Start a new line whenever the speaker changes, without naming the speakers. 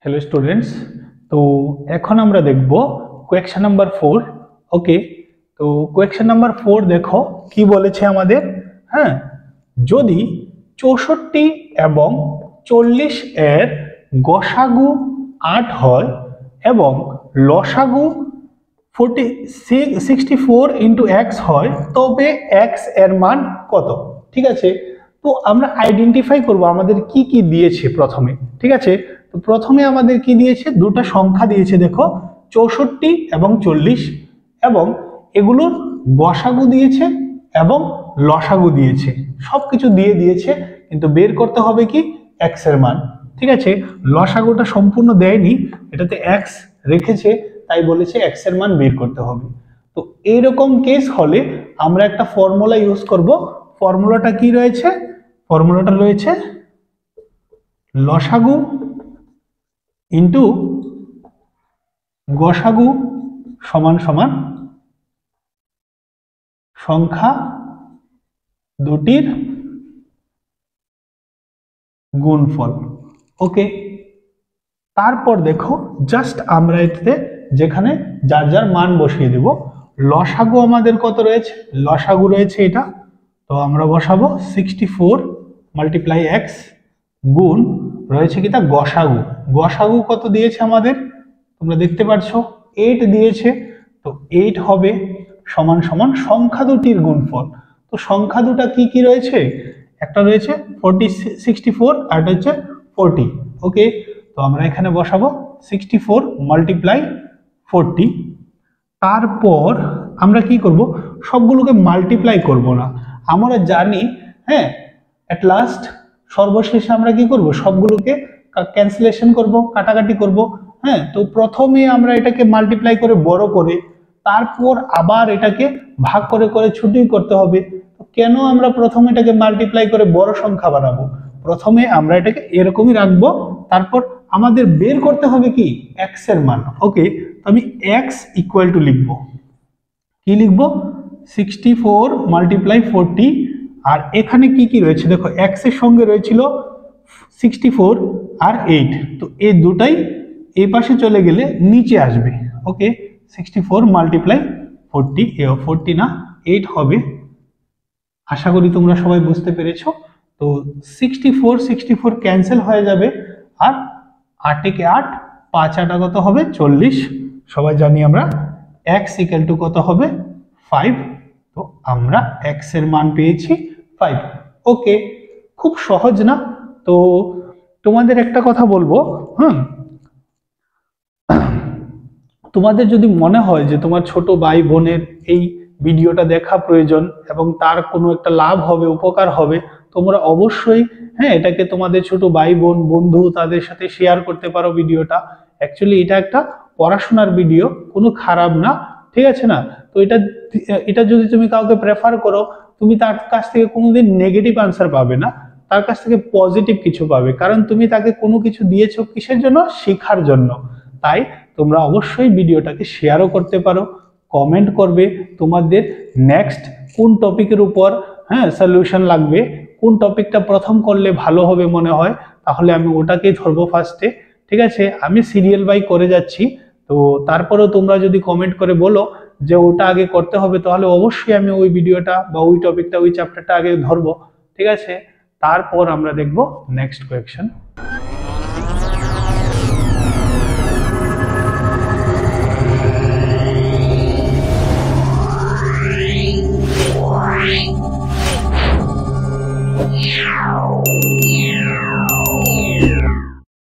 Hello students, तो এখন আমরা দেখব কোয়েকশন নাম্বার 4। ওকে, তো কোয়েকশন নাম্বার 4 দেখো কি বলেছে আমাদের। হ্যাঁ, যদি 64 এবং 40 এর গসাগু 8 হয় এবং লসাগু 64 ইনটু x হয়, তবে x এর মান কত? ঠিক আছে, তো আমরা আইডেন্টিফাই করব আমাদের কি কি দিয়েছে প্রথমে। ঠিক আছে, তো প্রথমে আমাদের কি দিয়েছে, দুটো সংখ্যা দিয়েছে দেখো, 64 এবং 40, এবং এগুলোর গসাগু দিয়েছে এবং লসাগু দিয়েছে, সবকিছু দিয়ে দিয়েছে, কিন্তু বের করতে হবে কি x এর মান। ঠিক আছে, লসাগুটা সম্পূর্ণ দেয়নি, এটাতে x রেখেছে, তাই বলেছে x এর মান বের করতে হবে। তো এইরকম কেস হলে আমরা একটা ফর্মুলা ইউজ করব। ফর্মুলাটা কি রয়েছে? ফর্মুলাটা রয়েছে লসাগু ইন্টু গসাগু সমান সমান সংখ্যা দুটির গুণফল। ওকে, তারপর দেখো জাস্ট আমরা এতে যেখানে যার যার মান বসিয়ে দেব। লসাগু আমাদের কত রয়েছে? লসাগু রয়েছে এটা, তো আমরা বসাবো 64 মাল্টিপ্লাই x গুণ রয়েছে কি তা গসাগু। গসাগু কত দিয়েছে আমাদের? তোমরা দেখতে পাচ্ছ 8 দিয়েছে, তো 8 হবে সমান সমান সংখ্যা দুটির গুণফল। তো সংখ্যা দুটা কি কি রয়েছে? একটা রয়েছে 64 আর একটা হচ্ছে 40। ওকে, তো আমরা এখানে বসাবো 64 মাল্টিপ্লাই 40। তারপর আমরা কি করব, সবগুলোকে মাল্টিপ্লাই করব না, আমরা জানি। হ্যাঁ, এট লাস্ট সর্বশেষে আমরা কি করব, সবগুলোকে ক্যান্সেলেশন করব, কাটাকাটি করব। হ্যাঁ, তো প্রথমে আমরা এটাকে মাল্টিপ্লাই করে বড় করে, তারপর আবার এটাকে ভাগ করে করে ছোট করতে হবে। তো কেন আমরা প্রথমে এটাকে মাল্টিপ্লাই করে বড় সংখ্যা বানাবো? প্রথমে আমরা এটাকে এরকমই রাখবো, তারপর আমাদের বের করতে হবে কি x এর মান। ওকে, তো আমি x ইকুয়াল টু লিখবো, কি লিখবো? 64 মাল্টিপ্লাই 40। আর এখানে কি কি রয়েছে দেখো, x এর সঙ্গে রয়েছিল 64 আর 8, তো এই দুটাই এই পাশে চলে গেলে নিচে আসবে। ওকে, 64 মাল্টিপ্লাই 40, 40 না 8 হবে। আশা করি তোমরা সবাই বুঝতে পেরেছো। তো 64 ক্যান্সেল হয়ে যাবে, আর 8 কে 8, 5 8 কত হবে? 40। সবাই জানি আমরা x ইকুয়াল টু কত হবে? 5। তো আমরা x এর মান পেয়েছি 5। ওকে, খুব সহজ না? তো তোমাদের একটা কথা বলবো, তোমাদের যদি মনে হয় যে তোমার ছোট ভাই বোনের এই ভিডিওটা দেখা প্রয়োজন এবং তার কোনো একটা লাভ হবে, উপকার হবে, তোমরা অবশ্যই এটাকে তোমাদের ছোট ভাই বোন বন্ধু তাদের সাথে শেয়ার করতে পারো ভিডিওটা। অ্যাকচুয়ালি এটা একটা পড়াশোনার ভিডিও, কোনো খারাপ না। ঠিক আছে না? তো এটা যদি তুমি কাউকে প্রেফার করো, তুমি তার কাছ থেকে কোনোদিন নেগেটিভ আনসার পাবে না, তার কাছ থেকে পজিটিভ কিছু পাবে, কারণ তুমি তাকে কোনো কিছু দিয়েছো কিসের জন্য? শেখার জন্য। তাই তোমরা অবশ্যই ভিডিওটাকে শেয়ারও করতে পারো, কমেন্ট করবে তোমাদের নেক্সট কোন টপিকের উপর সলিউশন লাগবে, কোন টপিকটা প্রথম করলে ভালো হবে মনে হয়, তাহলে আমি ওটাকেই ধরবো ফার্স্টে। ঠিক আছে, আমি সিরিয়াল বাই করে যাচ্ছি। তো তারপরেও তোমরা যদি কমেন্ট করে বলো যে ওটা আগে করতে হবে, তাহলে অবশ্যই আমি ওই ভিডিওটা বা ওই টপিকটা, ওই চ্যাপ্টারটা আগে ধরবো। ঠিক আছে, তারপর আমরা দেখব নেক্সট কোয়েকশন। Wow.